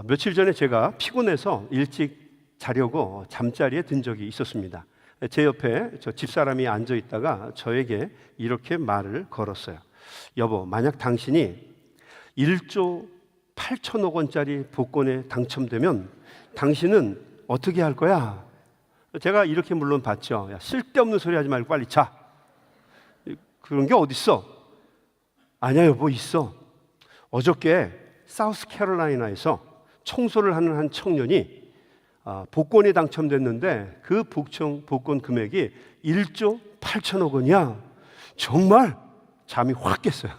며칠 전에 제가 피곤해서 일찍 자려고 잠자리에 든 적이 있었습니다. 제 옆에 저 집사람이 앉아 있다가 저에게 이렇게 말을 걸었어요. 여보, 만약 당신이 1조 8천억 원짜리 복권에 당첨되면 당신은 어떻게 할 거야? 제가 이렇게 물론 받죠. 야, 쓸데없는 소리 하지 말고 빨리 자. 그런 게 어딨어? 아니야 여보, 있어. 어저께 사우스캐롤라이나에서 청소를 하는 한 청년이 복권에 당첨됐는데 그 복권 금액이 1조 8천억 원이야. 정말 잠이 확 깼어요.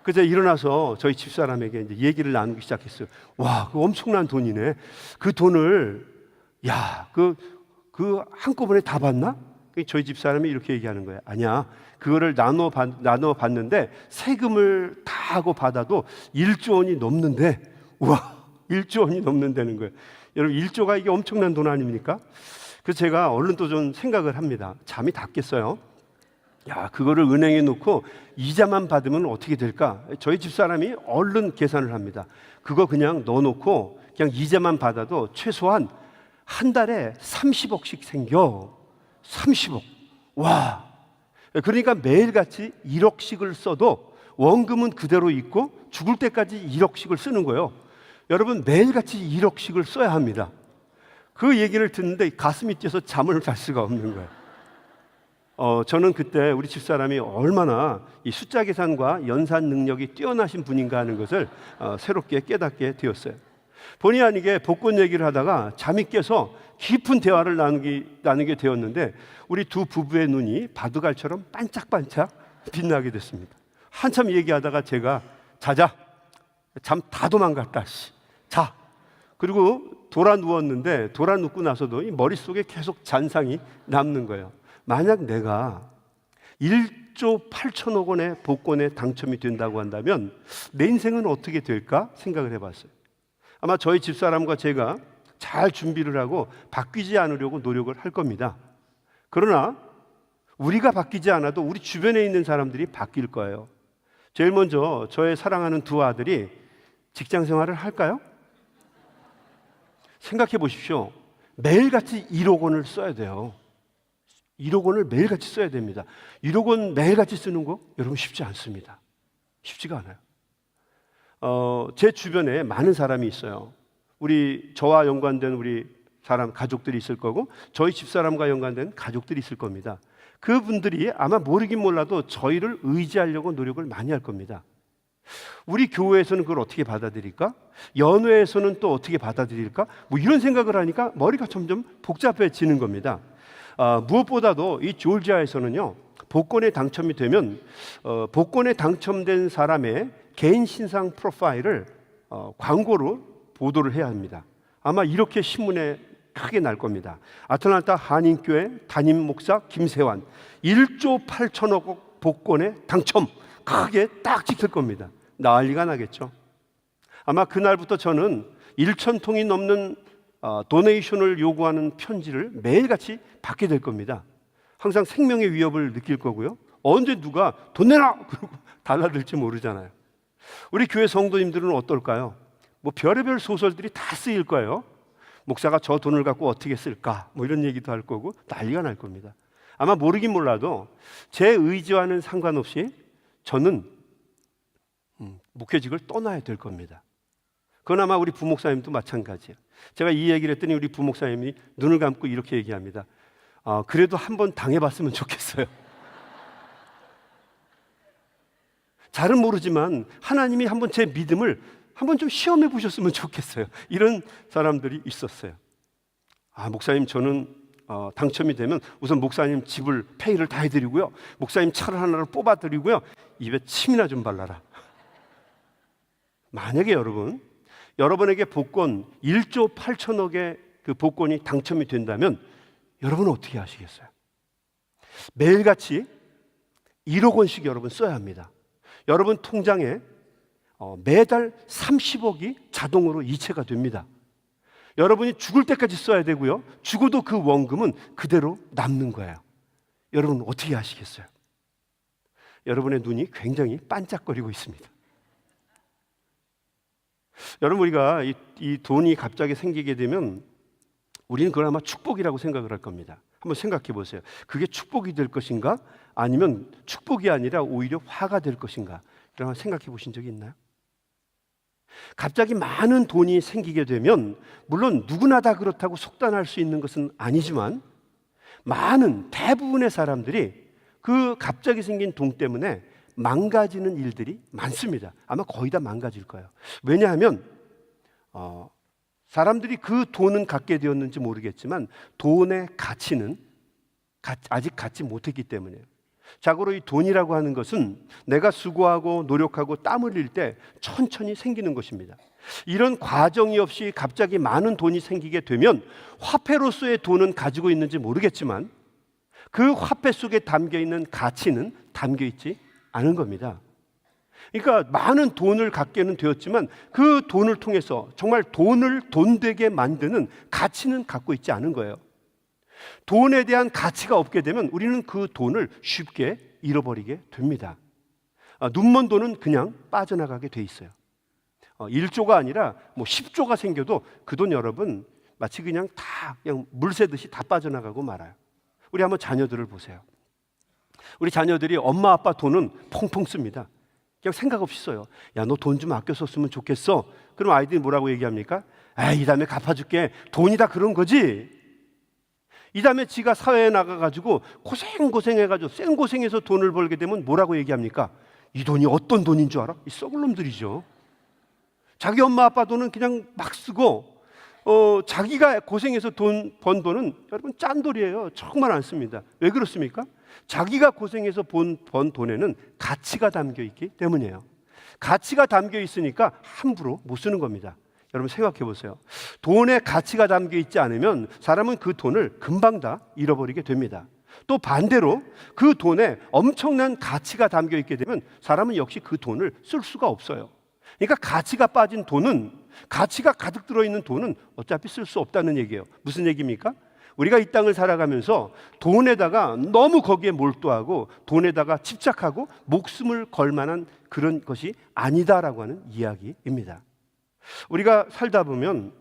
그래서 일어나서 저희 집사람에게 이제 얘기를 나누기 시작했어요. 와, 그 엄청난 돈이네. 그 돈을 그 한꺼번에 다 받나? 저희 집사람이 이렇게 얘기하는 거예요. 아니야, 그거를 나눠 받는데 세금을 다 하고 받아도 1조 원이 넘는데, 우와, 1조 원이 넘는다는 거예요. 여러분, 1조가 이게 엄청난 돈 아닙니까? 그래서 제가 얼른 또 좀 생각을 합니다. 잠이 다 깼어요. 야, 그거를 은행에 놓고 이자만 받으면 어떻게 될까? 저희 집사람이 얼른 계산을 합니다. 그거 그냥 넣어놓고 그냥 이자만 받아도 최소한 한 달에 30억씩 생겨. 30억. 와. 그러니까 매일같이 1억씩을 써도 원금은 그대로 있고 죽을 때까지 1억씩을 쓰는 거예요. 여러분, 매일같이 1억씩을 써야 합니다. 그 얘기를 듣는데 가슴이 뛰어서 잠을 잘 수가 없는 거예요. 저는 그때 우리 집사람이 얼마나 이 숫자 계산과 연산 능력이 뛰어나신 분인가 하는 것을 새롭게 깨닫게 되었어요. 본의 아니게 복권 얘기를 하다가 잠이 깨서 깊은 대화를 나누게 되었는데 우리 두 부부의 눈이 바둑알처럼 반짝반짝 빛나게 됐습니다. 한참 얘기하다가 제가 자자, 잠 다 도망갔다, 자. 그리고 돌아 누웠는데 돌아 눕고 나서도 이 머릿속에 계속 잔상이 남는 거예요. 만약 내가 1조 8천억 원의 복권에 당첨이 된다고 한다면 내 인생은 어떻게 될까 생각을 해봤어요. 아마 저희 집사람과 제가 잘 준비를 하고 바뀌지 않으려고 노력을 할 겁니다. 그러나 우리가 바뀌지 않아도 우리 주변에 있는 사람들이 바뀔 거예요. 제일 먼저 저의 사랑하는 두 아들이 직장 생활을 할까요? 생각해 보십시오. 매일같이 1억 원을 써야 돼요. 1억 원을 매일같이 써야 됩니다. 1억 원 매일같이 쓰는 거 여러분 쉽지 않습니다. 쉽지가 않아요. 제 주변에 많은 사람이 있어요. 저와 연관된 우리 가족들이 있을 거고 저희 집사람과 연관된 가족들이 있을 겁니다. 그분들이 아마 모르긴 몰라도 저희를 의지하려고 노력을 많이 할 겁니다. 우리 교회에서는 그걸 어떻게 받아들일까? 연회에서는 또 어떻게 받아들일까? 뭐 이런 생각을 하니까 머리가 점점 복잡해지는 겁니다. 무엇보다도 이 조지아에서는요, 복권에 당첨이 되면 복권에 당첨된 사람의 개인 신상 프로파일을 광고로 보도를 해야 합니다. 아마 이렇게 신문에 크게 날 겁니다. 아틀란타 한인교회 담임 목사 김세환 1조 8천억 복권에 당첨, 크게 딱 찍힐 겁니다. 난리가 나겠죠. 아마 그날부터 저는 1,000통이 넘는 도네이션을 요구하는 편지를 매일같이 받게 될 겁니다. 항상 생명의 위협을 느낄 거고요. 언제 누가 돈 내놔! 그러고 달라들지 모르잖아요. 우리 교회 성도님들은 어떨까요? 뭐 별의별 소설들이 다 쓰일 거예요. 목사가 저 돈을 갖고 어떻게 쓸까? 뭐 이런 얘기도 할 거고 난리가 날 겁니다. 아마 모르긴 몰라도 제 의지와는 상관없이 저는 목회직을 떠나야 될 겁니다. 그건 아마 우리 부목사님도 마찬가지예요. 제가 이 얘기를 했더니 우리 부목사님이 눈을 감고 이렇게 얘기합니다. 그래도 한번 당해봤으면 좋겠어요. 잘은 모르지만 하나님이 한번 제 믿음을 한번 좀 시험해 보셨으면 좋겠어요. 이런 사람들이 있었어요. 목사님, 저는 당첨이 되면 우선 목사님 집을 페이를 다 해드리고요, 목사님 차를 하나를 뽑아드리고요, 입에 침이나 좀 발라라. 만약에 여러분에게 복권 1조 8천억의 그 복권이 당첨이 된다면 여러분은 어떻게 하시겠어요? 매일같이 1억 원씩 여러분 써야 합니다. 여러분 통장에 매달 30억이 자동으로 이체가 됩니다. 여러분이 죽을 때까지 써야 되고요, 죽어도 그 원금은 그대로 남는 거예요. 여러분 어떻게 하시겠어요? 여러분의 눈이 굉장히 반짝거리고 있습니다. 여러분, 우리가 이 돈이 갑자기 생기게 되면 우리는 그걸 아마 축복이라고 생각을 할 겁니다. 한번 생각해 보세요. 그게 축복이 될 것인가? 아니면 축복이 아니라 오히려 화가 될 것인가? 이런 생각해 보신 적이 있나요? 갑자기 많은 돈이 생기게 되면 물론 누구나 다 그렇다고 속단할 수 있는 것은 아니지만 많은 대부분의 사람들이 그 갑자기 생긴 돈 때문에 망가지는 일들이 많습니다. 아마 거의 다 망가질 거예요. 왜냐하면 사람들이 그 돈은 갖게 되었는지 모르겠지만 돈의 가치는 아직 갖지 못했기 때문이에요. 자고로 이 돈이라고 하는 것은 내가 수고하고 노력하고 땀 흘릴 때 천천히 생기는 것입니다. 이런 과정이 없이 갑자기 많은 돈이 생기게 되면 화폐로서의 돈은 가지고 있는지 모르겠지만 그 화폐 속에 담겨 있는 가치는 담겨 있지 않은 겁니다. 그러니까 많은 돈을 갖게는 되었지만 그 돈을 통해서 정말 돈을 돈되게 만드는 가치는 갖고 있지 않은 거예요. 돈에 대한 가치가 없게 되면 우리는 그 돈을 쉽게 잃어버리게 됩니다. 눈먼 돈은 그냥 빠져나가게 돼 있어요. 1조가 아니라 뭐 10조가 생겨도 그 돈 여러분 마치 그냥 물 새듯이 다 빠져나가고 말아요. 우리 한번 자녀들을 보세요. 우리 자녀들이 엄마 아빠 돈은 펑펑 씁니다. 그냥 생각 없이 써요. 야, 너 돈 좀 아껴 썼으면 좋겠어. 그럼 아이들이 뭐라고 얘기합니까? 이 다음에 갚아줄게. 돈이 다 그런 거지. 이 다음에 지가 사회에 나가가지고 고생해가지고 생고생해서 돈을 벌게 되면 뭐라고 얘기합니까? 이 돈이 어떤 돈인 줄 알아? 이 썩을 놈들이죠. 자기 엄마 아빠 돈은 그냥 막 쓰고 자기가 고생해서 번 돈은 여러분 짠돌이에요. 정말 안 씁니다. 왜 그렇습니까? 자기가 고생해서 번 돈에는 가치가 담겨 있기 때문이에요. 가치가 담겨 있으니까 함부로 못 쓰는 겁니다. 여러분 생각해 보세요. 돈에 가치가 담겨 있지 않으면 사람은 그 돈을 금방 다 잃어버리게 됩니다. 또 반대로 그 돈에 엄청난 가치가 담겨 있게 되면 사람은 역시 그 돈을 쓸 수가 없어요. 그러니까 가치가 빠진 돈은, 가치가 가득 들어있는 돈은 어차피 쓸 수 없다는 얘기예요. 무슨 얘기입니까? 우리가 이 땅을 살아가면서 돈에다가 너무 거기에 몰두하고 돈에다가 집착하고 목숨을 걸 만한 그런 것이 아니다라고 하는 이야기입니다. 우리가 살다 보면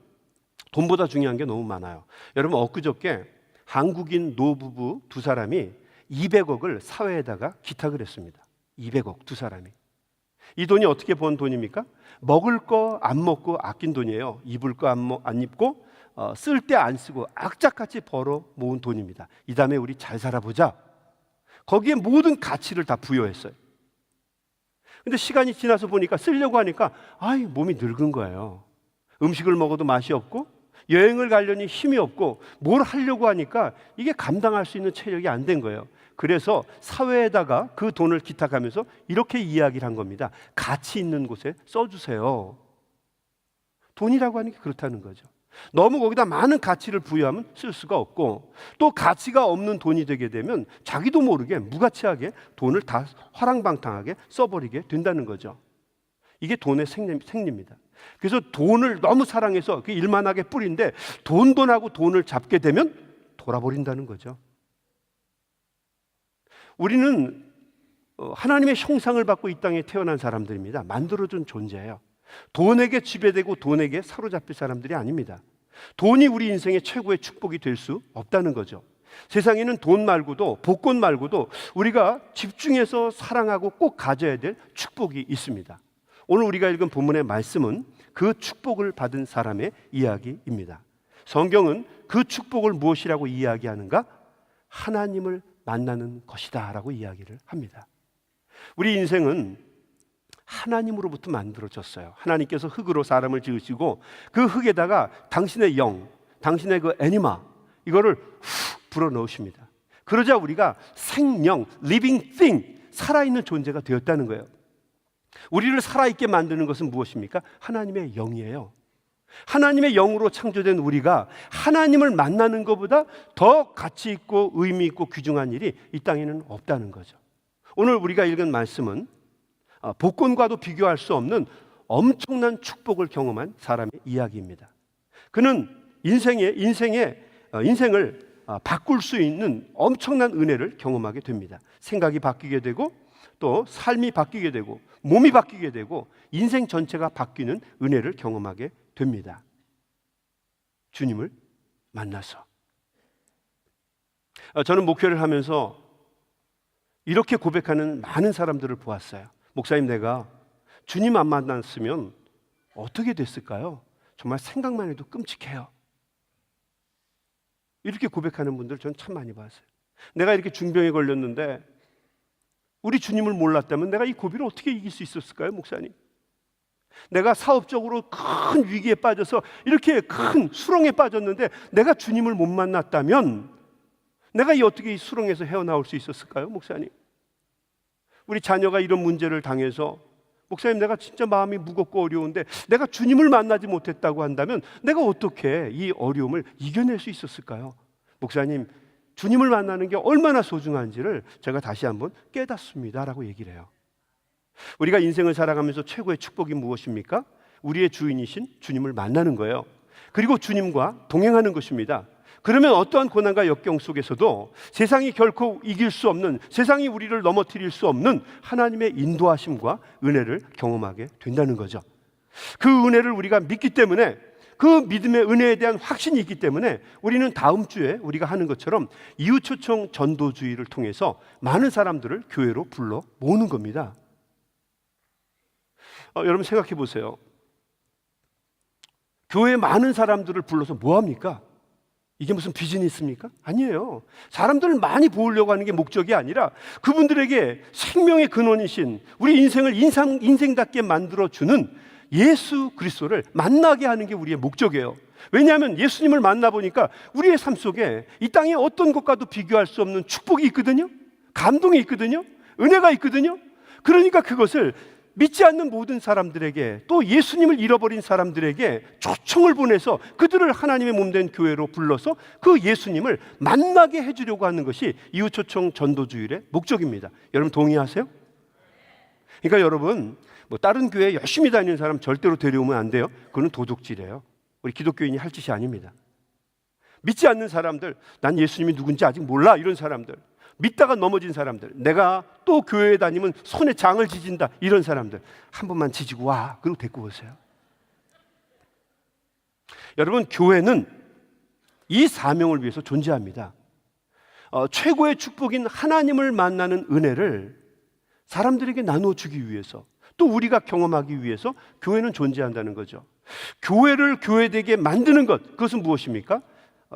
돈보다 중요한 게 너무 많아요. 여러분, 엊그저께 한국인 노부부 두 사람이 200억을 사회에다가 기탁을 했습니다. 200억 두 사람이. 이 돈이 어떻게 번 돈입니까? 먹을 거 안 먹고 아낀 돈이에요. 입을 거 안 입고 쓸 때 안 쓰고 악착같이 벌어 모은 돈입니다. 이 다음에 우리 잘 살아보자. 거기에 모든 가치를 다 부여했어요. 근데 시간이 지나서 보니까 쓰려고 하니까 몸이 늙은 거예요. 음식을 먹어도 맛이 없고 여행을 가려니 힘이 없고 뭘 하려고 하니까 이게 감당할 수 있는 체력이 안 된 거예요. 그래서 사회에다가 그 돈을 기탁하면서 이렇게 이야기를 한 겁니다. 가치 있는 곳에 써주세요. 돈이라고 하는 게 그렇다는 거죠. 너무 거기다 많은 가치를 부여하면 쓸 수가 없고, 또 가치가 없는 돈이 되게 되면 자기도 모르게 무가치하게 돈을 다 화랑방탕하게 써버리게 된다는 거죠. 이게 돈의 생리입니다. 그래서 돈을 너무 사랑해서 그 일만하게 뿌린데 돈하고 돈을 잡게 되면 돌아버린다는 거죠. 우리는 하나님의 형상을 받고 이 땅에 태어난 사람들입니다. 만들어준 존재예요. 돈에게 지배되고 돈에게 사로잡힐 사람들이 아닙니다. 돈이 우리 인생의 최고의 축복이 될 수 없다는 거죠. 세상에는 돈 말고도, 복권 말고도 우리가 집중해서 사랑하고 꼭 가져야 될 축복이 있습니다. 오늘 우리가 읽은 본문의 말씀은 그 축복을 받은 사람의 이야기입니다. 성경은 그 축복을 무엇이라고 이야기하는가? 하나님을 만나는 것이다 라고 이야기를 합니다. 우리 인생은 하나님으로부터 만들어졌어요. 하나님께서 흙으로 사람을 지으시고 그 흙에다가 당신의 영, 당신의 그 애니마, 이거를 후 불어넣으십니다. 그러자 우리가 생명, living thing, 살아있는 존재가 되었다는 거예요. 우리를 살아있게 만드는 것은 무엇입니까? 하나님의 영이에요. 하나님의 영으로 창조된 우리가 하나님을 만나는 것보다 더 가치 있고 의미 있고 귀중한 일이 이 땅에는 없다는 거죠. 오늘 우리가 읽은 말씀은 복권과도 비교할 수 없는 엄청난 축복을 경험한 사람의 이야기입니다. 그는 인생을 바꿀 수 있는 엄청난 은혜를 경험하게 됩니다. 생각이 바뀌게 되고 또 삶이 바뀌게 되고 몸이 바뀌게 되고 인생 전체가 바뀌는 은혜를 경험하게 됩니다. 주님을 만나서. 저는 목회를 하면서 이렇게 고백하는 많은 사람들을 보았어요. 목사님, 내가 주님 안 만났으면 어떻게 됐을까요? 정말 생각만 해도 끔찍해요. 이렇게 고백하는 분들 저는 참 많이 봤어요. 내가 이렇게 중병에 걸렸는데 우리 주님을 몰랐다면 내가 이 고비를 어떻게 이길 수 있었을까요, 목사님? 내가 사업적으로 큰 위기에 빠져서 이렇게 큰 수렁에 빠졌는데 내가 주님을 못 만났다면 내가 어떻게 이 수렁에서 헤어나올 수 있었을까요, 목사님? 우리 자녀가 이런 문제를 당해서 목사님, 내가 진짜 마음이 무겁고 어려운데 내가 주님을 만나지 못했다고 한다면 내가 어떻게 이 어려움을 이겨낼 수 있었을까요? 목사님, 주님을 만나는 게 얼마나 소중한지를 제가 다시 한번 깨닫습니다라고 얘기를 해요. 우리가 인생을 살아가면서 최고의 축복이 무엇입니까? 우리의 주인이신 주님을 만나는 거예요. 그리고 주님과 동행하는 것입니다. 그러면 어떠한 고난과 역경 속에서도 세상이 결코 이길 수 없는, 세상이 우리를 넘어뜨릴 수 없는 하나님의 인도하심과 은혜를 경험하게 된다는 거죠. 그 은혜를 우리가 믿기 때문에, 그 믿음의 은혜에 대한 확신이 있기 때문에 우리는 다음 주에 우리가 하는 것처럼 이웃초청 전도주의를 통해서 많은 사람들을 교회로 불러 모으는 겁니다. 여러분 생각해 보세요. 교회에 많은 사람들을 불러서 뭐 합니까? 이게 무슨 비즈니스입니까? 아니에요. 사람들을 많이 모으려고 하는 게 목적이 아니라 그분들에게 생명의 근원이신, 우리 인생을 인생답게 만들어주는 예수 그리스도를 만나게 하는 게 우리의 목적이에요. 왜냐하면 예수님을 만나보니까 우리의 삶 속에 이 땅에 어떤 것과도 비교할 수 없는 축복이 있거든요. 감동이 있거든요. 은혜가 있거든요. 그러니까 그것을 믿지 않는 모든 사람들에게, 또 예수님을 잃어버린 사람들에게 초청을 보내서 그들을 하나님의 몸된 교회로 불러서 그 예수님을 만나게 해주려고 하는 것이 이웃초청 전도주일의 목적입니다. 여러분 동의하세요? 그러니까 여러분, 다른 교회에 열심히 다니는 사람 절대로 데려오면 안 돼요. 그건 도둑질이에요. 우리 기독교인이 할 짓이 아닙니다. 믿지 않는 사람들, 난 예수님이 누군지 아직 몰라, 이런 사람들, 믿다가 넘어진 사람들, 내가 또 교회에 다니면 손에 장을 지진다, 이런 사람들 한 번만 지지고 와, 그리고 데리고 오세요. 여러분, 교회는 이 사명을 위해서 존재합니다. 최고의 축복인 하나님을 만나는 은혜를 사람들에게 나누어 주기 위해서, 또 우리가 경험하기 위해서 교회는 존재한다는 거죠. 교회를 교회되게 만드는 것, 그것은 무엇입니까?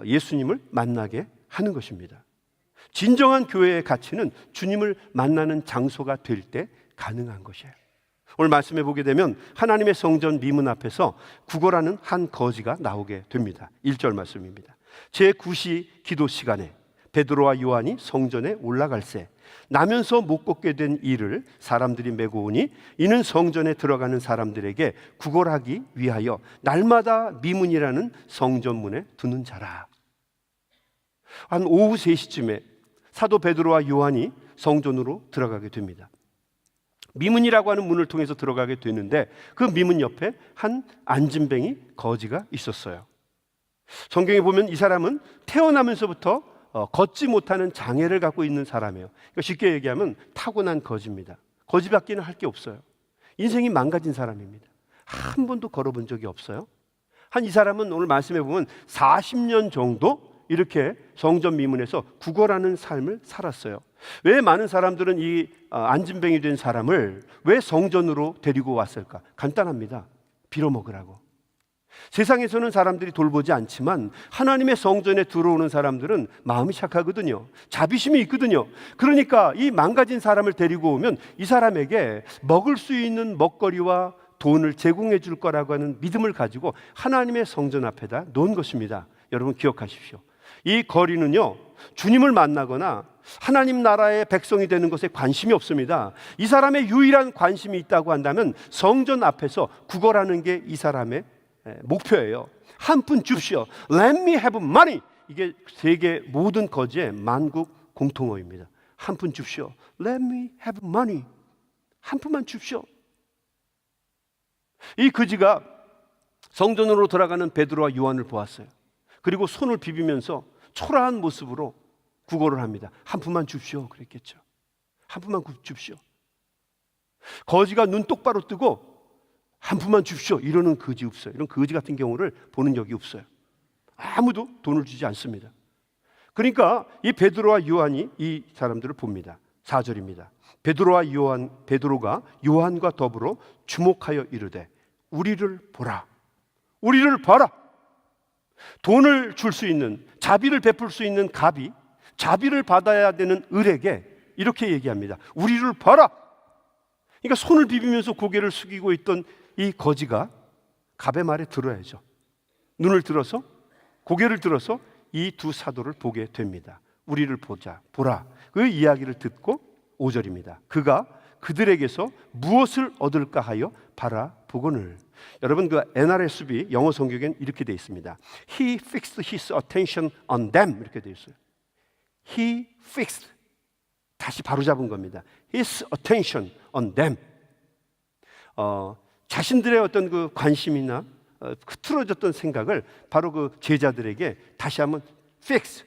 예수님을 만나게 하는 것입니다. 진정한 교회의 가치는 주님을 만나는 장소가 될 때 가능한 것이에요. 오늘 말씀해 보게 되면 하나님의 성전 미문 앞에서 구걸하는 한 거지가 나오게 됩니다. 1절 말씀입니다. 제9시 기도 시간에 베드로와 요한이 성전에 올라갈새 나면서 못 걷게 된 이를 사람들이 메고 오니 이는 성전에 들어가는 사람들에게 구걸하기 위하여 날마다 미문이라는 성전문에 두는 자라. 한 오후 3시쯤에 사도 베드로와 요한이 성전으로 들어가게 됩니다. 미문이라고 하는 문을 통해서 들어가게 되는데 그 미문 옆에 한 안진뱅이 거지가 있었어요. 성경에 보면 이 사람은 태어나면서부터 걷지 못하는 장애를 갖고 있는 사람이에요. 그러니까 쉽게 얘기하면 타고난 거지입니다. 거지밖에는 할 게 없어요. 인생이 망가진 사람입니다. 한 번도 걸어본 적이 없어요. 한 이 사람은 오늘 말씀해 보면 40년 정도 이렇게 성전 미문에서 구걸하는 삶을 살았어요. 왜 많은 사람들은 이 안진뱅이 된 사람을 왜 성전으로 데리고 왔을까? 간단합니다. 빌어먹으라고. 세상에서는 사람들이 돌보지 않지만 하나님의 성전에 들어오는 사람들은 마음이 착하거든요. 자비심이 있거든요. 그러니까 이 망가진 사람을 데리고 오면 이 사람에게 먹을 수 있는 먹거리와 돈을 제공해 줄 거라고 하는 믿음을 가지고 하나님의 성전 앞에다 놓은 것입니다. 여러분 기억하십시오. 이 거리는요, 주님을 만나거나 하나님 나라의 백성이 되는 것에 관심이 없습니다. 이 사람의 유일한 관심이 있다고 한다면 성전 앞에서 구걸하는 게 이 사람의 목표예요. 한 푼 줍시오. Let me have money. 이게 세계 모든 거지의 만국 공통어입니다. 한 푼 줍시오. Let me have money. 한 푼만 줍시오. 이 거지가 성전으로 들어가는 베드로와 요한을 보았어요. 그리고 손을 비비면서 초라한 모습으로 구걸을 합니다. 한 푼만 줍시오. 그랬겠죠. 한 푼만 줍시오. 거지가 눈 똑바로 뜨고 한 푼만 주십시오 이러는 거지 없어요. 이런 거지 같은 경우를 보는 적이 없어요. 아무도 돈을 주지 않습니다. 그러니까 이 베드로와 요한이 이 사람들을 봅니다. 4절입니다. 베드로가 요한과 더불어 주목하여 이르되 우리를 보라. 우리를 봐라. 돈을 줄 수 있는, 자비를 베풀 수 있는 갑이 자비를 받아야 되는 을에게 이렇게 얘기합니다. 우리를 봐라. 그러니까 손을 비비면서 고개를 숙이고 있던 이 거지가 갑의 말에 들어야죠. 눈을 들어서, 고개를 들어서 이 두 사도를 보게 됩니다. 우리를 보라. 그 이야기를 듣고 5절입니다. 그가 그들에게서 무엇을 얻을까 하여 바라보거늘. 여러분, 그 NRSV 영어 성경엔 이렇게 되어 있습니다. He fixed his attention on them. 이렇게 되어 있어요. He fixed, 다시 바로잡은 겁니다. His attention on them. 자신들의 어떤 그 관심이나 흐트러졌던 생각을 바로 그 제자들에게 다시 한번 fix,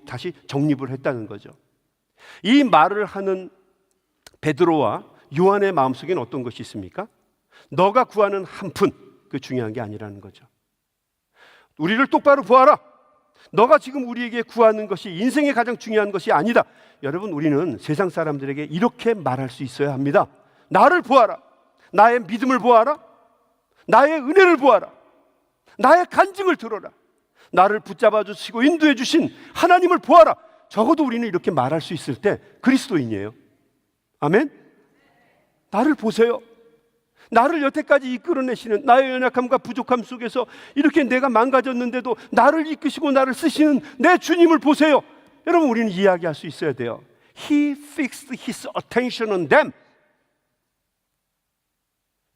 다시 정립을 했다는 거죠. 이 말을 하는 베드로와 요한의 마음속에는 어떤 것이 있습니까? 너가 구하는 한 푼, 그 중요한 게 아니라는 거죠. 우리를 똑바로 보아라. 너가 지금 우리에게 구하는 것이 인생의 가장 중요한 것이 아니다. 여러분, 우리는 세상 사람들에게 이렇게 말할 수 있어야 합니다. 나를 보아라. 나의 믿음을 보아라. 나의 은혜를 보아라. 나의 간증을 들어라. 나를 붙잡아 주시고 인도해 주신 하나님을 보아라. 적어도 우리는 이렇게 말할 수 있을 때 그리스도인이에요. 아멘? 나를 보세요. 나를 여태까지 이끌어내시는, 나의 연약함과 부족함 속에서 이렇게 내가 망가졌는데도 나를 이끄시고 나를 쓰시는 내 주님을 보세요. 여러분, 우리는 이야기할 수 있어야 돼요. He fixed his attention on them.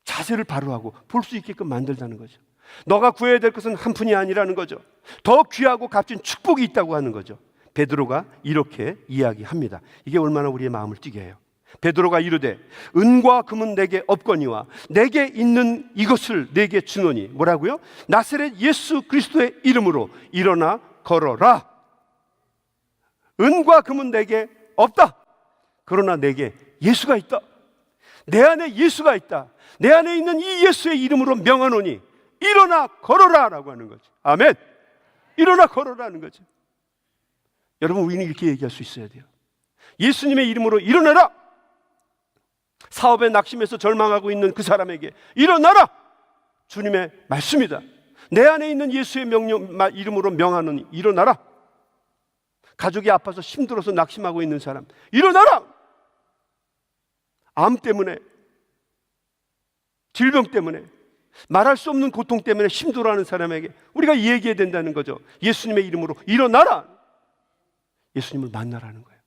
자세를 바로 하고 볼 수 있게끔 만들다는 거죠. 너가 구해야 될 것은 한 푼이 아니라는 거죠. 더 귀하고 값진 축복이 있다고 하는 거죠. 베드로가 이렇게 이야기합니다. 이게 얼마나 우리의 마음을 뛰게 해요. 베드로가 이르되 은과 금은 내게 없거니와 내게 있는 이것을 내게 주노니. 뭐라고요? 나사렛 예수 그리스도의 이름으로 일어나 걸어라. 은과 금은 내게 없다. 그러나 내게 예수가 있다. 내 안에 예수가 있다. 내 안에 있는 이 예수의 이름으로 명하노니 일어나 걸어라 라고 하는 거죠. 아멘. 일어나 걸어라는 거죠. 여러분, 우리는 이렇게 얘기할 수 있어야 돼요. 예수님의 이름으로 일어나라. 사업에 낙심해서 절망하고 있는 그 사람에게 일어나라. 주님의 말씀이다. 내 안에 있는 예수의 이름으로 명하노니 일어나라. 가족이 아파서 힘들어서 낙심하고 있는 사람, 일어나라. 암 때문에, 질병 때문에, 말할 수 없는 고통 때문에 힘들어하는 사람에게 우리가 얘기해야 된다는 거죠. 예수님의 이름으로 일어나라. 예수님을 만나라는 거예요.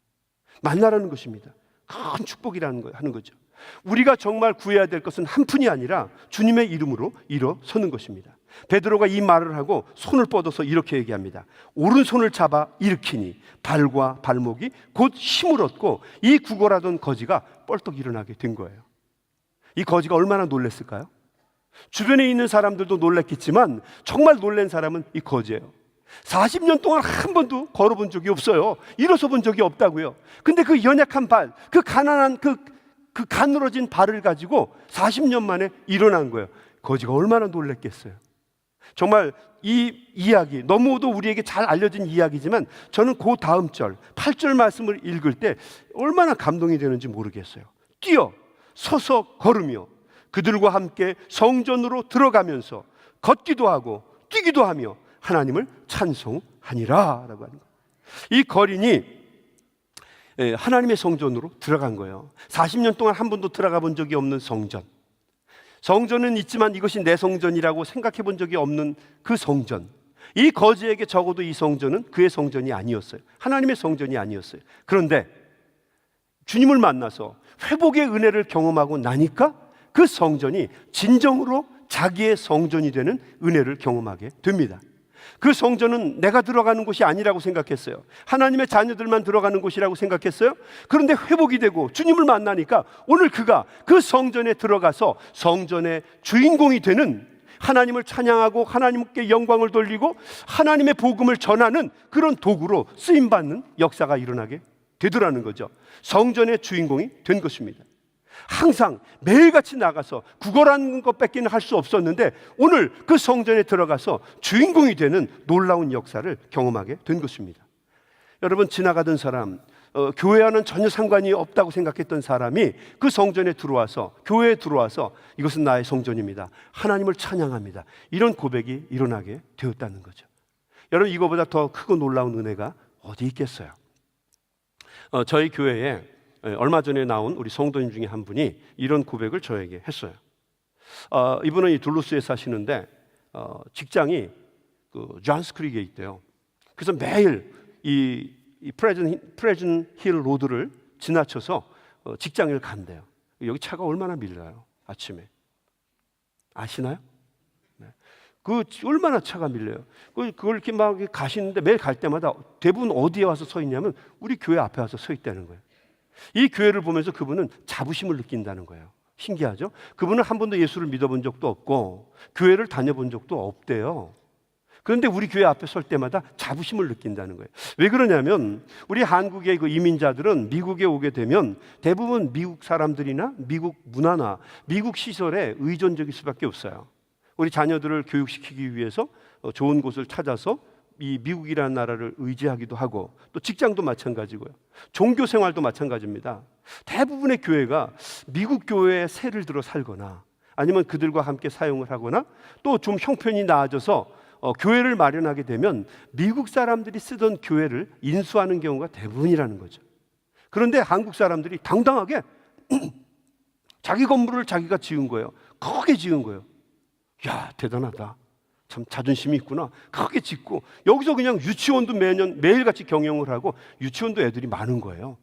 만나라는 것입니다. 큰 축복이라는 거예요. 하는 거죠. 우리가 정말 구해야 될 것은 한 푼이 아니라 주님의 이름으로 일어서는 것입니다. 베드로가 이 말을 하고 손을 뻗어서 이렇게 얘기합니다. 오른손을 잡아 일으키니 발과 발목이 곧 힘을 얻고 이 구걸하던 거지가 뻘떡 일어나게 된 거예요. 이 거지가 얼마나 놀랐을까요? 주변에 있는 사람들도 놀랐겠지만 정말 놀란 사람은 이 거지예요. 40년 동안 한 번도 걸어본 적이 없어요. 일어서 본 적이 없다고요. 근데 그 연약한 발, 그 가난한 그 가늘어진 발을 가지고 40년 만에 일어난 거예요. 거지가 얼마나 놀랐겠어요. 정말 이 이야기, 너무도 우리에게 잘 알려진 이야기지만 저는 그 다음 절 8절 말씀을 읽을 때 얼마나 감동이 되는지 모르겠어요. 뛰어 서서 걸으며 그들과 함께 성전으로 들어가면서 걷기도 하고 뛰기도 하며 하나님을 찬송하니라 라고 하는 거예요. 이 거린이 하나님의 성전으로 들어간 거예요. 40년 동안 한 번도 들어가 본 적이 없는 성전. 성전은 있지만 이것이 내 성전이라고 생각해 본 적이 없는 그 성전. 이 거지에게 적어도 이 성전은 그의 성전이 아니었어요. 하나님의 성전이 아니었어요. 그런데 주님을 만나서 회복의 은혜를 경험하고 나니까 그 성전이 진정으로 자기의 성전이 되는 은혜를 경험하게 됩니다. 그 성전은 내가 들어가는 곳이 아니라고 생각했어요. 하나님의 자녀들만 들어가는 곳이라고 생각했어요. 그런데 회복이 되고 주님을 만나니까 오늘 그가 그 성전에 들어가서 성전의 주인공이 되는, 하나님을 찬양하고 하나님께 영광을 돌리고 하나님의 복음을 전하는 그런 도구로 쓰임받는 역사가 일어나게 되더라는 거죠. 성전의 주인공이 된 것입니다. 항상 매일같이 나가서 구걸하는 것밖에는 할 수 없었는데 오늘 그 성전에 들어가서 주인공이 되는 놀라운 역사를 경험하게 된 것입니다. 여러분, 지나가던 사람, 교회와는 전혀 상관이 없다고 생각했던 사람이 그 성전에 들어와서, 교회에 들어와서 이것은 나의 성전입니다, 하나님을 찬양합니다, 이런 고백이 일어나게 되었다는 거죠. 여러분, 이거보다 더 크고 놀라운 은혜가 어디 있겠어요? 저희 교회에 얼마 전에 나온 우리 성도님 중에 한 분이 이런 고백을 저에게 했어요. 이분은 이 둘루스에 사시는데 직장이 그 존스크릭에 있대요. 그래서 매일 이 프레즌 힐 로드를 지나쳐서 직장을 간대요. 여기 차가 얼마나 밀려요, 아침에. 아시나요? 네. 그 얼마나 차가 밀려요. 그걸 이렇게 막 가시는데 매일 갈 때마다 대부분 어디에 와서 서 있냐면 우리 교회 앞에 와서 서 있다는 거예요. 이 교회를 보면서 그분은 자부심을 느낀다는 거예요. 신기하죠? 그분은 한 번도 예수를 믿어본 적도 없고 교회를 다녀본 적도 없대요. 그런데 우리 교회 앞에 설 때마다 자부심을 느낀다는 거예요. 왜 그러냐면 우리 한국의 그 이민자들은 미국에 오게 되면 대부분 미국 사람들이나 미국 문화나 미국 시설에 의존적일 수밖에 없어요. 우리 자녀들을 교육시키기 위해서 좋은 곳을 찾아서 이 미국이라는 나라를 의지하기도 하고, 또 직장도 마찬가지고요. 종교 생활도 마찬가지입니다. 대부분의 교회가 미국 교회에 세를 들어 살거나 아니면 그들과 함께 사용을 하거나 또 좀 형편이 나아져서 교회를 마련하게 되면 미국 사람들이 쓰던 교회를 인수하는 경우가 대부분이라는 거죠. 그런데 한국 사람들이 당당하게 자기 건물을 자기가 지은 거예요. 크게 지은 거예요. 야, 대단하다. 참 자존심이 있구나. 크게 짓고 여기서 그냥 유치원도 매일같이 경영을 하고 유치원도 애들이 많은 거예요.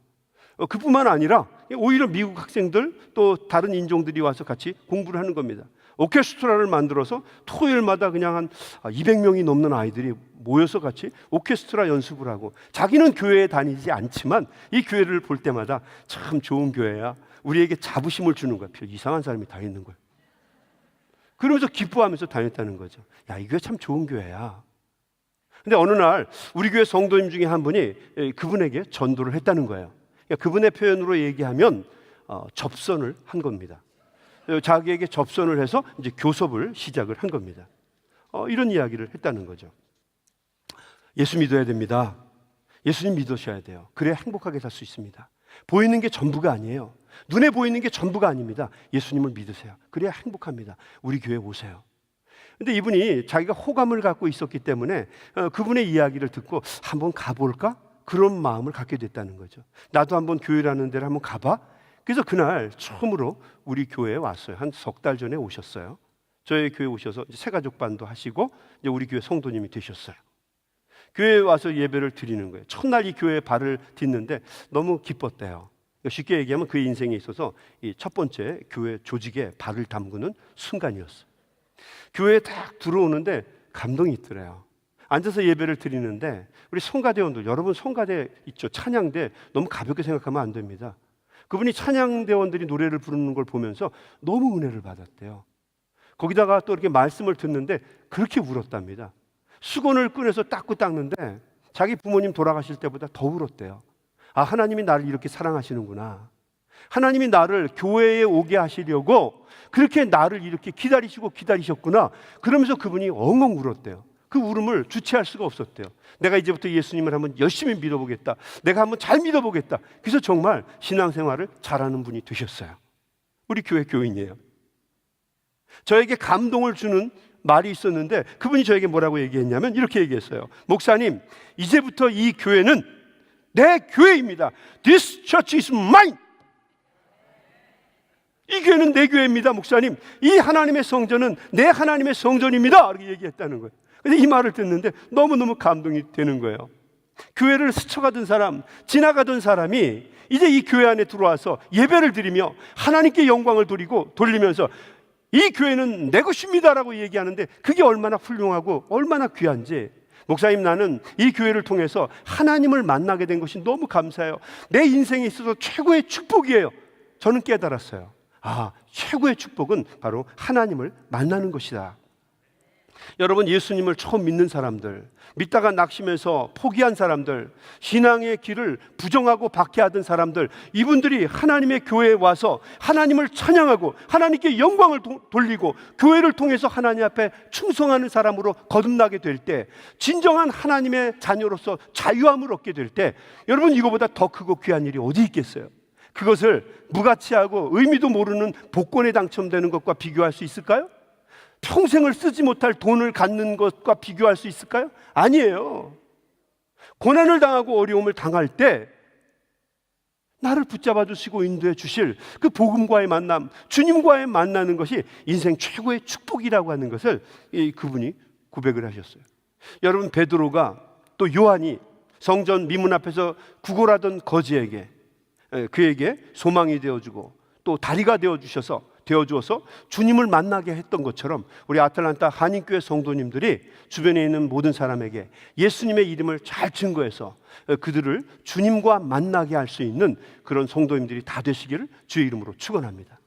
그뿐만 아니라 오히려 미국 학생들 또 다른 인종들이 와서 같이 공부를 하는 겁니다. 오케스트라를 만들어서 토요일마다 그냥 한 200명이 넘는 아이들이 모여서 같이 오케스트라 연습을 하고, 자기는 교회에 다니지 않지만 이 교회를 볼 때마다 참 좋은 교회야, 우리에게 자부심을 주는 거야. 별 이상한 사람이 다 있는 거예요. 그러면서 기뻐하면서 다녔다는 거죠. 야, 이 교회 참 좋은 교회야. 근데 어느 날 우리 교회 성도님 중에 한 분이 그분에게 전도를 했다는 거예요. 그러니까 그분의 표현으로 얘기하면 접선을 한 겁니다. 자기에게 접선을 해서 이제 교섭을 시작을 한 겁니다. 이런 이야기를 했다는 거죠. 예수 믿어야 됩니다. 예수님 믿으셔야 돼요. 그래야 행복하게 살 수 있습니다. 보이는 게 전부가 아니에요. 눈에 보이는 게 전부가 아닙니다. 예수님을 믿으세요. 그래야 행복합니다. 우리 교회 오세요. 근데 이분이 자기가 호감을 갖고 있었기 때문에 그분의 이야기를 듣고 한번 가볼까? 그런 마음을 갖게 됐다는 거죠. 나도 한번 교회라는 데를 한번 가봐. 그래서 그날 처음으로 우리 교회에 왔어요. 한 석 달 전에 오셨어요. 저희 교회 오셔서 새가족반도 하시고 이제 우리 교회 성도님이 되셨어요. 교회에 와서 예배를 드리는 거예요. 첫날 이 교회에 발을 딛는데 너무 기뻤대요. 쉽게 얘기하면 그의 인생에 있어서 이 첫 번째 교회 조직에 발을 담그는 순간이었어요. 교회에 딱 들어오는데 감동이 있더래요. 앉아서 예배를 드리는데 우리 성가대원들, 여러분 성가대 있죠? 찬양대 너무 가볍게 생각하면 안 됩니다. 그분이 찬양대원들이 노래를 부르는 걸 보면서 너무 은혜를 받았대요. 거기다가 또 이렇게 말씀을 듣는데 그렇게 울었답니다. 수건을 꺼내서 닦는데 자기 부모님 돌아가실 때보다 더 울었대요. 아, 하나님이 나를 이렇게 사랑하시는구나. 하나님이 나를 교회에 오게 하시려고 그렇게 나를 이렇게 기다리셨구나. 그러면서 그분이 엉엉 울었대요. 그 울음을 주체할 수가 없었대요. 내가 이제부터 예수님을 한번 열심히 믿어보겠다. 내가 한번 잘 믿어보겠다. 그래서 정말 신앙생활을 잘하는 분이 되셨어요. 우리 교회 교인이에요. 저에게 감동을 주는 말이 있었는데 그분이 저에게 뭐라고 얘기했냐면 이렇게 얘기했어요. 목사님, 이제부터 이 교회는 내 교회입니다. This church is mine. 이 교회는 내 교회입니다, 목사님. 이 하나님의 성전은 내 하나님의 성전입니다. 이렇게 얘기했다는 거예요. 근데 이 말을 듣는데 너무너무 감동이 되는 거예요. 교회를 스쳐가던 사람, 지나가던 사람이 이제 이 교회 안에 들어와서 예배를 드리며 하나님께 영광을 돌리면서 이 교회는 내 것입니다라고 얘기하는데 그게 얼마나 훌륭하고 얼마나 귀한지, 목사님, 나는 이 교회를 통해서 하나님을 만나게 된 것이 너무 감사해요. 내 인생에 있어서 최고의 축복이에요. 저는 깨달았어요. 아, 최고의 축복은 바로 하나님을 만나는 것이다. 여러분, 예수님을 처음 믿는 사람들, 믿다가 낙심해서 포기한 사람들, 신앙의 길을 부정하고 박해하던 사람들, 이분들이 하나님의 교회에 와서 하나님을 찬양하고 하나님께 영광을 돌리고 교회를 통해서 하나님 앞에 충성하는 사람으로 거듭나게 될 때, 진정한 하나님의 자녀로서 자유함을 얻게 될 때, 여러분, 이거보다 더 크고 귀한 일이 어디 있겠어요? 그것을 무가치하고 의미도 모르는 복권에 당첨되는 것과 비교할 수 있을까요? 평생을 쓰지 못할 돈을 갖는 것과 비교할 수 있을까요? 아니에요. 고난을 당하고 어려움을 당할 때 나를 붙잡아 주시고 인도해 주실 그 복음과의 만남, 주님과의 만나는 것이 인생 최고의 축복이라고 하는 것을 그분이 고백을 하셨어요. 여러분, 베드로가 또 요한이 성전 미문 앞에서 구걸하던 거지에게, 그에게 소망이 되어주고 또 다리가 되어주어서 주님을 만나게 했던 것처럼, 우리 아틀란타 한인교회 성도님들이 주변에 있는 모든 사람에게 예수님의 이름을 잘 증거해서 그들을 주님과 만나게 할 수 있는 그런 성도님들이 다 되시기를 주의 이름으로 축원합니다.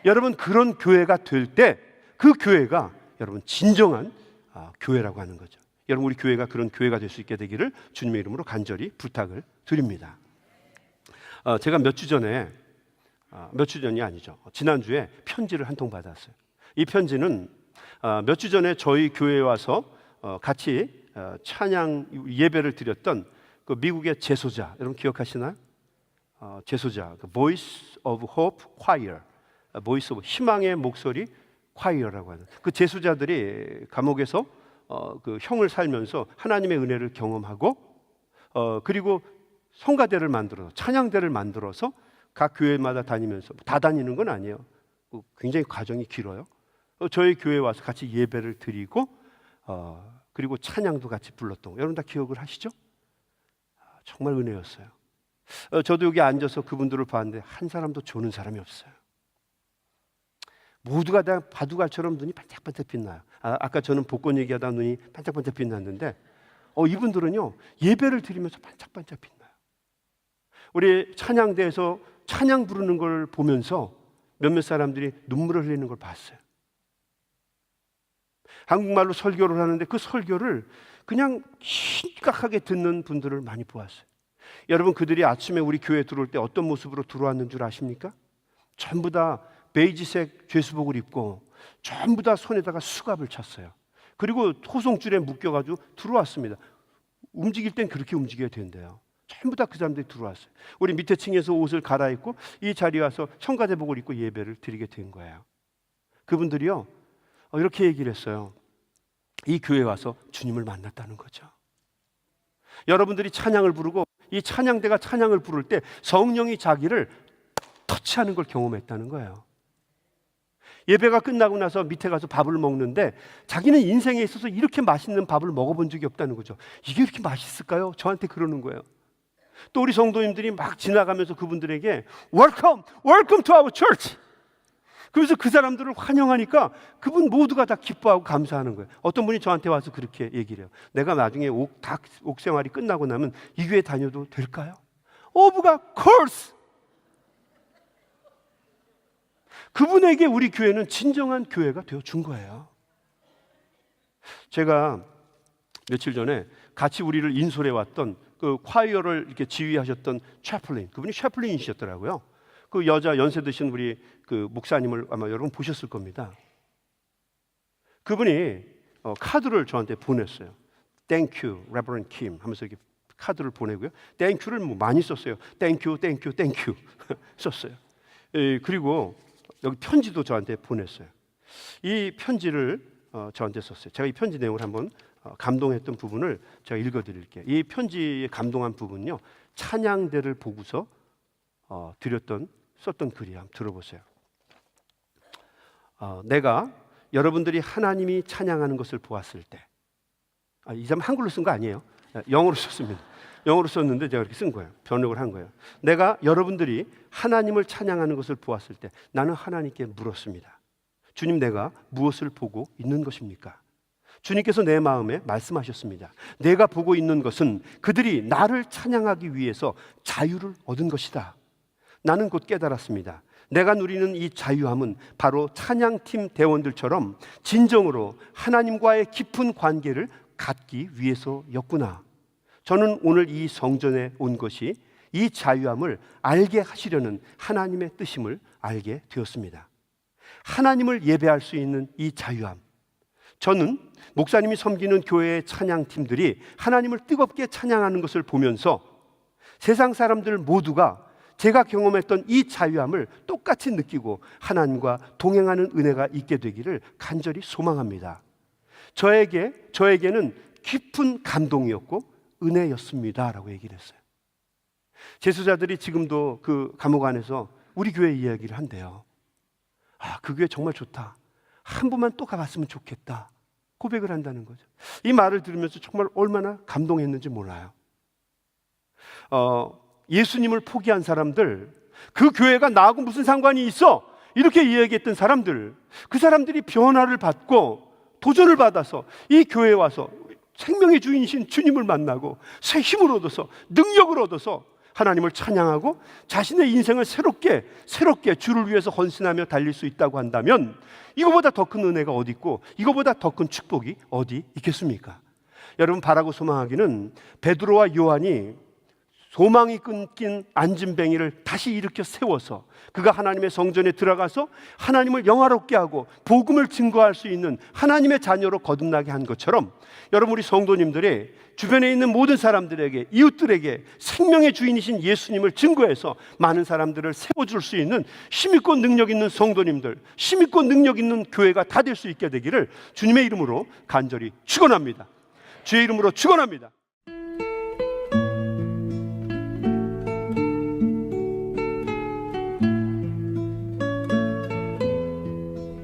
여러분, 그런 교회가 될 때 그 교회가 여러분 진정한 교회라고 하는 거죠. 여러분, 우리 교회가 그런 교회가 될 수 있게 되기를 주님의 이름으로 간절히 부탁을 드립니다. 제가 몇 주 전이 아니죠. 지난주에 편지를 한 통 받았어요. 이 편지는 몇 주 전에 저희 교회에 와서 같이 찬양 예배를 드렸던 그 미국의 제소자, 여러분 기억하시나요? 제소자, 그 Voice of Hope Choir, Voice of 희망의 목소리 choir라고 하는 그 제소자들이 감옥에서 그 형을 살면서 하나님의 은혜를 경험하고 그리고 성가대를 만들어서, 찬양대를 만들어서 각 교회마다 다니면서, 다 다니는 건 아니에요. 굉장히 과정이 길어요. 저희 교회에 와서 같이 예배를 드리고 그리고 찬양도 같이 불렀던 거, 여러분 다 기억을 하시죠? 정말 은혜였어요. 저도 여기 앉아서 그분들을 봤는데 한 사람도 조는 사람이 없어요. 모두가 다 바둑알처럼 눈이 반짝반짝 빛나요. 아까 저는 복권 얘기하다 눈이 반짝반짝 빛났는데 이분들은요, 예배를 드리면서 반짝반짝 빛나요. 우리 찬양대에서 찬양 부르는 걸 보면서 몇몇 사람들이 눈물을 흘리는 걸 봤어요. 한국말로 설교를 하는데 그 설교를 그냥 심각하게 듣는 분들을 많이 보았어요. 여러분, 그들이 아침에 우리 교회에 들어올 때 어떤 모습으로 들어왔는 줄 아십니까? 전부 다 베이지색 죄수복을 입고 전부 다 손에다가 수갑을 찼어요. 그리고 호송줄에 묶여가지고 들어왔습니다. 움직일 땐 그렇게 움직여야 된대요. 전부 다 그 사람들이 들어왔어요. 우리 밑에 층에서 옷을 갈아입고 이 자리에 와서 성가대복을 입고 예배를 드리게 된 거예요. 그분들이요, 이렇게 얘기를 했어요. 이 교회에 와서 주님을 만났다는 거죠. 여러분들이 찬양을 부르고 이 찬양대가 찬양을 부를 때 성령이 자기를 터치하는 걸 경험했다는 거예요. 예배가 끝나고 나서 밑에 가서 밥을 먹는데 자기는 인생에 있어서 이렇게 맛있는 밥을 먹어본 적이 없다는 거죠. 이게 이렇게 맛있을까요? 저한테 그러는 거예요. 또 우리 성도님들이 막 지나가면서 그분들에게 Welcome, welcome to our church. 그래서 그 사람들을 환영하니까 그분 모두가 다 기뻐하고 감사하는 거예요. 어떤 분이 저한테 와서 그렇게 얘기를 해요. 내가 나중에 옥 생활이 끝나고 나면 이 교회 다녀도 될까요? Of course. 그분에게 우리 교회는 진정한 교회가 되어준 거예요. 제가 며칠 전에 같이 우리를 인솔해 왔던 그 콰이어를 이렇게 지휘하셨던 채플린, 그분이 채플린이셨더라고요. 그 여자 연세 드신 우리 그 목사님을 아마 여러분 보셨을 겁니다. 그분이 카드를 저한테 보냈어요. Thank you, Reverend Kim 하면서 이렇게 카드를 보내고요. Thank you를 뭐 많이 썼어요. Thank you, thank you, thank you 썼어요. 그리고 여기 편지도 저한테 보냈어요. 이 편지를 저한테 썼어요. 제가 이 편지 내용을 한번 감동했던 부분을 제가 읽어드릴게요. 이 편지에 감동한 부분은요, 찬양대를 보고서 썼던 글이에요. 한번 들어보세요. 내가 여러분들이 하나님이 찬양하는 것을 보았을 때, 이 사람 한글로 쓴 거 아니에요. 영어로 썼습니다. 영어로 썼는데 제가 이렇게 쓴 거예요. 번역을 한 거예요. 내가 여러분들이 하나님을 찬양하는 것을 보았을 때 나는 하나님께 물었습니다. 주님, 내가 무엇을 보고 있는 것입니까? 주님께서 내 마음에 말씀하셨습니다. 내가 보고 있는 것은 그들이 나를 찬양하기 위해서 자유를 얻은 것이다. 나는 곧 깨달았습니다. 내가 누리는 이 자유함은 바로 찬양팀 대원들처럼 진정으로 하나님과의 깊은 관계를 갖기 위해서였구나. 저는 오늘 이 성전에 온 것이 이 자유함을 알게 하시려는 하나님의 뜻임을 알게 되었습니다. 하나님을 예배할 수 있는 이 자유함, 저는 목사님이 섬기는 교회의 찬양팀들이 하나님을 뜨겁게 찬양하는 것을 보면서 세상 사람들 모두가 제가 경험했던 이 자유함을 똑같이 느끼고 하나님과 동행하는 은혜가 있게 되기를 간절히 소망합니다. 저에게는 깊은 감동이었고 은혜였습니다 라고 얘기를 했어요. 재수자들이 지금도 그 감옥 안에서 우리 교회 이야기를 한대요. 그 교회 정말 좋다, 한 번만 또 가봤으면 좋겠다, 고백을 한다는 거죠. 이 말을 들으면서 정말 얼마나 감동했는지 몰라요. 예수님을 포기한 사람들, 그 교회가 나하고 무슨 상관이 있어? 이렇게 이야기했던 사람들, 그 사람들이 변화를 받고 도전을 받아서 이 교회에 와서 생명의 주인이신 주님을 만나고 새 힘을 얻어서, 능력을 얻어서 하나님을 찬양하고 자신의 인생을 새롭게 주를 위해서 헌신하며 달릴 수 있다고 한다면 이거보다 더 큰 은혜가 어디 있고 이거보다 더 큰 축복이 어디 있겠습니까? 여러분, 바라고 소망하기는 베드로와 요한이 소망이 끊긴 안진뱅이를 다시 일으켜 세워서 그가 하나님의 성전에 들어가서 하나님을 영화롭게 하고 복음을 증거할 수 있는 하나님의 자녀로 거듭나게 한 것처럼, 여러분, 우리 성도님들이 주변에 있는 모든 사람들에게, 이웃들에게 생명의 주인이신 예수님을 증거해서 많은 사람들을 세워줄 수 있는 힘있고 능력 있는 성도님들, 힘있고 능력 있는 교회가 다 될 수 있게 되기를 주님의 이름으로 간절히 축원합니다. 주의 이름으로 축원합니다.